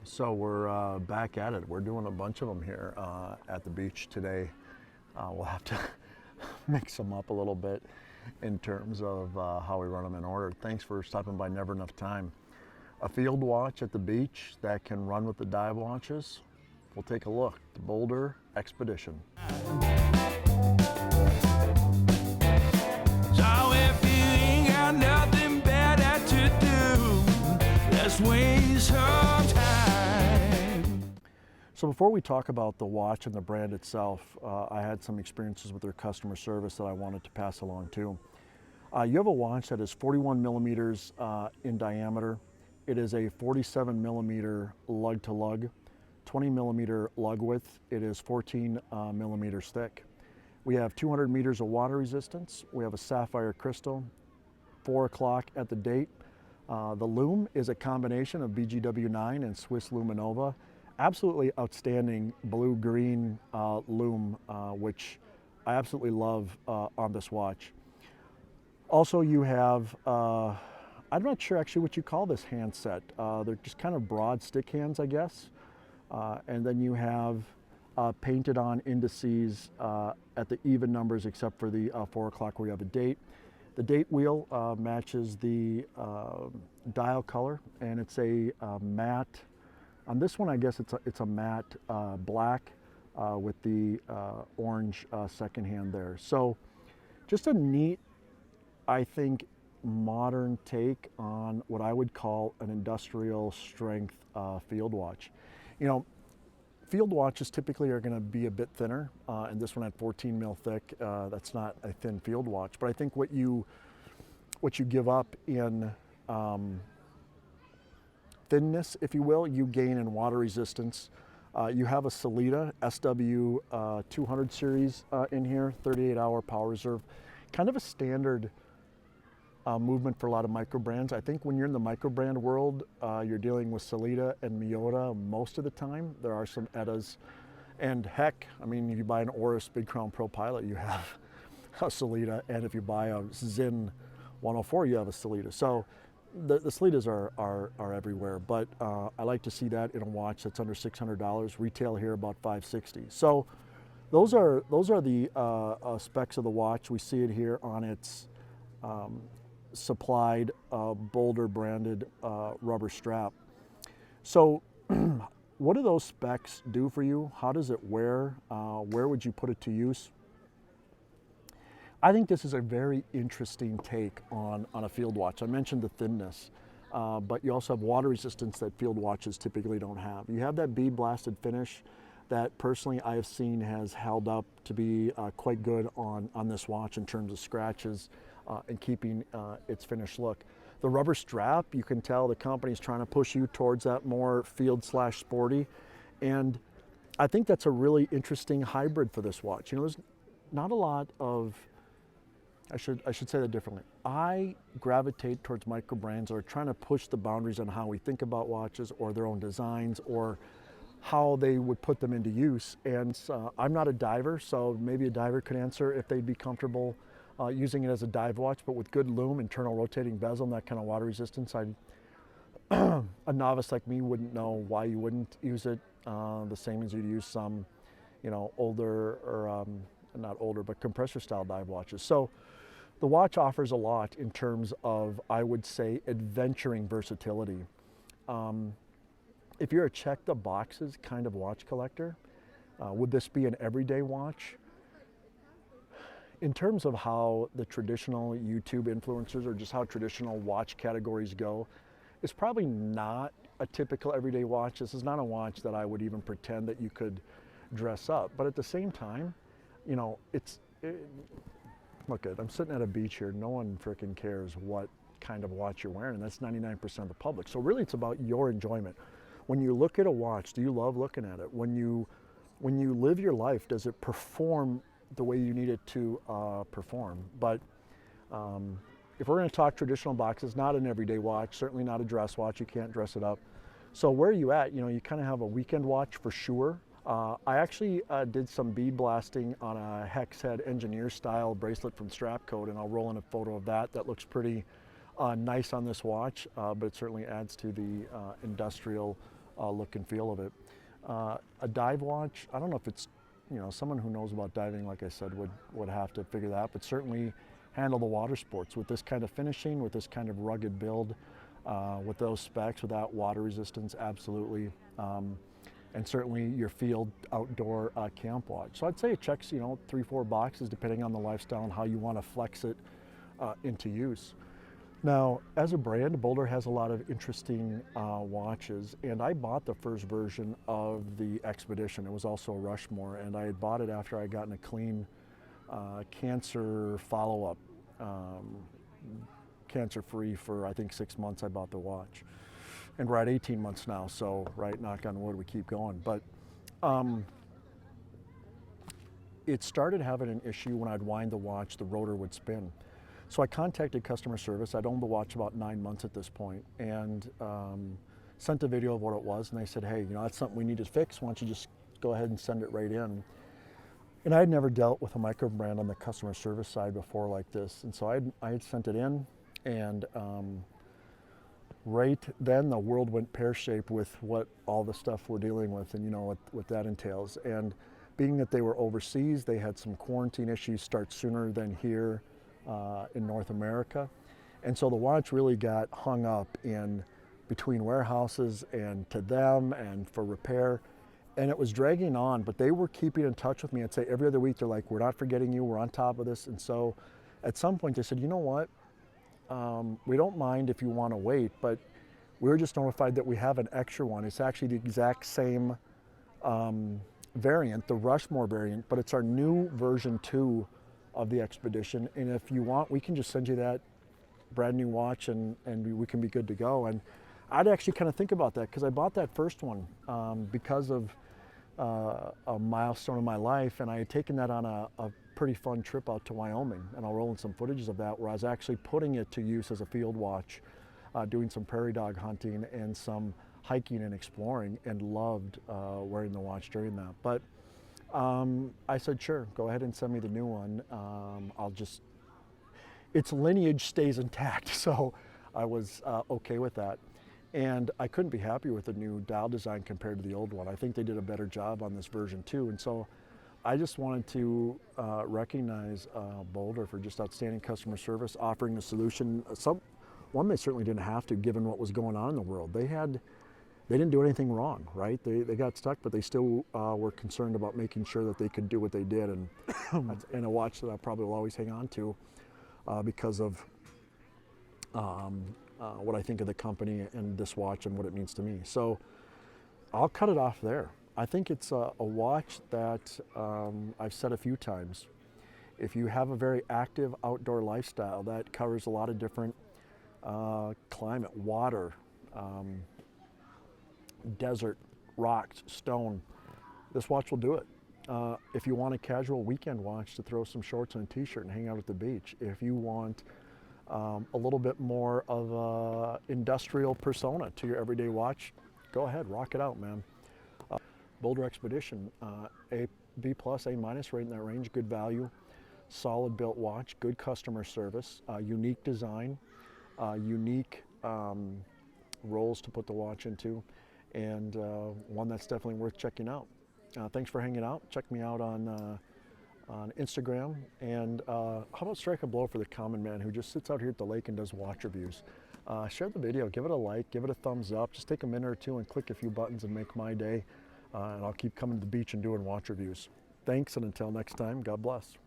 So we're back at it. We're doing a bunch of them here at the beach today. We'll have to mix them up a little bit in terms of how we run them in order. Thanks for stopping by Never Enough Time. A field watch at the beach that can run with the dive watches. We'll take a look. The Boldr Expedition. So if you ain't got nothing better to do, let's waste some time. So before we talk about the watch and the brand itself, I had some experiences with their customer service that I wanted to pass along too. You have a watch that is 41 millimeters in diameter. It is a 47 millimeter lug to lug, 20 millimeter lug width. It is 14 millimeters thick. We have 200 meters of water resistance. We have a sapphire crystal, 4 o'clock at the date. The loom is a combination of BGW9 and Swiss Luminova. Absolutely outstanding blue-green loom, which I absolutely love on this watch. Also, you have, I'm not sure actually what you call this handset. They're just kind of broad stick hands, I guess. And then you have painted on indices at the even numbers except for the 4 o'clock where you have a date. The date wheel matches the dial color, and it's a matte. On this one, I guess it's a matte black with the orange second hand there. So just a neat, I think, modern take on what I would call an industrial strength field watch. You know, field watches typically are going to be a bit thinner, and this one at 14 mil thick. That's not a thin field watch, but I think what you give up in thinness, if you will, you gain in water resistance. You have a Sellita SW 200 series in here, 38-hour power reserve. Kind of a standard movement for a lot of micro brands. I think when you're in the micro brand world, you're dealing with Sellita and Miyota most of the time. There are some Eddas, and heck, I mean, if you buy an Oris Big Crown Pro Pilot, you have a Sellita, and if you buy a Zinn 104, you have a Sellita. So the Sellitas are everywhere, but I like to see that in a watch that's under $600. Retail here about $560. So those are the specs of the watch. We see it here on its supplied Boldr branded rubber strap. So what do those specs do for you? How does it wear? Where would you put it to use? I think this is a very interesting take on a field watch. I mentioned the thinness, but you also have water resistance that field watches typically don't have. You have that bead blasted finish that personally I have seen has held up to be quite good on this watch in terms of scratches and keeping its finished look. The rubber strap, you can tell the company's trying to push you towards that more field/sporty, and I think that's a really interesting hybrid for this watch. You know, there's not a lot of, I should say that differently. I gravitate towards micro brands that are trying to push the boundaries on how we think about watches or their own designs or how they would put them into use. And I'm not a diver, so maybe a diver could answer if they'd be comfortable using it as a dive watch, but with good loom, internal rotating bezel, and that kind of water resistance. A novice like me wouldn't know why you wouldn't use it the same as you'd use some, you know, older or not older, but compressor style dive watches. So the watch offers a lot in terms of, I would say, adventuring versatility. If you're a check the boxes kind of watch collector, would this be an everyday watch? In terms of how the traditional YouTube influencers or just how traditional watch categories go, it's probably not a typical everyday watch. This is not a watch that I would even pretend that you could dress up. But at the same time, you know, look, I'm sitting at a beach here. No one freaking cares what kind of watch you're wearing, and that's 99% of the public. So really, it's about your enjoyment. When you look at a watch, do you love looking at it? When you live your life, does it perform the way you need it to perform? But if we're going to talk traditional boxes, not an everyday watch, certainly not a dress watch. You can't dress it up. So where are you at? You know, you kind of have a weekend watch for sure. I actually did some bead blasting on a hex head engineer style bracelet from Strapcode, and I'll roll in a photo of that. That looks pretty nice on this watch, but it certainly adds to the industrial look and feel of it. A dive watch, I don't know if it's, someone who knows about diving, like I said, would have to figure that out, but certainly handle the water sports with this kind of finishing, with this kind of rugged build, with those specs, with that water resistance, absolutely. And certainly your field outdoor camp watch. So I'd say it checks, 3-4 boxes depending on the lifestyle and how you want to flex it into use. Now, as a brand, Boldr has a lot of interesting watches, and I bought the first version of the Expedition. It was also a Rushmore, and I had bought it after I had gotten a clean cancer follow-up, cancer-free for I think 6 months. I bought the watch, and we're at 18 months now, so right, knock on wood, we keep going. But it started having an issue when I'd wind the watch, the rotor would spin. So I contacted customer service. I'd owned the watch about 9 months at this point, and sent a video of what it was, and they said, hey, that's something we need to fix. Why don't you just go ahead and send it right in? And I had never dealt with a micro brand on the customer service side before like this, and so I had sent it in, and right then the world went pear-shaped with what all the stuff we're dealing with, and what that entails. And being that they were overseas, they had some quarantine issues start sooner than here in North America, and so the watch really got hung up in between warehouses and to them and for repair, and it was dragging on. But they were keeping in touch with me. I'd say every other week they're like, we're not forgetting you, we're on top of this. And so at some point they said, you know what, we don't mind if you want to wait, but we were just notified that we have an extra one. It's actually the exact same variant, the Rushmore variant, but it's our new version 2 of the Expedition, and if you want, we can just send you that brand new watch, and we can be good to go. And I'd actually kind of think about that, because I bought that first one because of a milestone in my life, and I had taken that on a pretty fun trip out to Wyoming, and I'll roll in some footages of that where I was actually putting it to use as a field watch, doing some prairie dog hunting and some hiking and exploring, and loved wearing the watch during that. But I said, sure, go ahead and send me the new one. Its lineage stays intact, so I was okay with that. And I couldn't be happier with the new dial design compared to the old one. I think they did a better job on this version 2. And so I just wanted to recognize Boldr for just outstanding customer service, offering a solution, one they certainly didn't have to, given what was going on in the world. They didn't do anything wrong, right? They got stuck, but they still were concerned about making sure that they could do what they did, and and a watch that I probably will always hang on to because of what I think of the company and this watch and what it means to me. So I'll cut it off there. I think it's a watch that I've said a few times. If you have a very active outdoor lifestyle that covers a lot of different climate, water, desert, rocks, stone, this watch will do it. If you want a casual weekend watch to throw some shorts and a t-shirt and hang out at the beach, if you want a little bit more of a industrial persona to your everyday watch, go ahead, rock it out, man. Boldr Expedition, A, B+, A-, right in that range, good value, solid built watch, good customer service, unique design, unique rolls to put the watch into, and one that's definitely worth checking out. Thanks for hanging out. Check me out on Instagram, and how about strike a blow for the common man who just sits out here at the lake and does watch reviews. Share the video, give it a like, give it a thumbs up, just take a minute or two and click a few buttons and make my day, and I'll keep coming to the beach and doing watch reviews. Thanks, and until next time, God bless.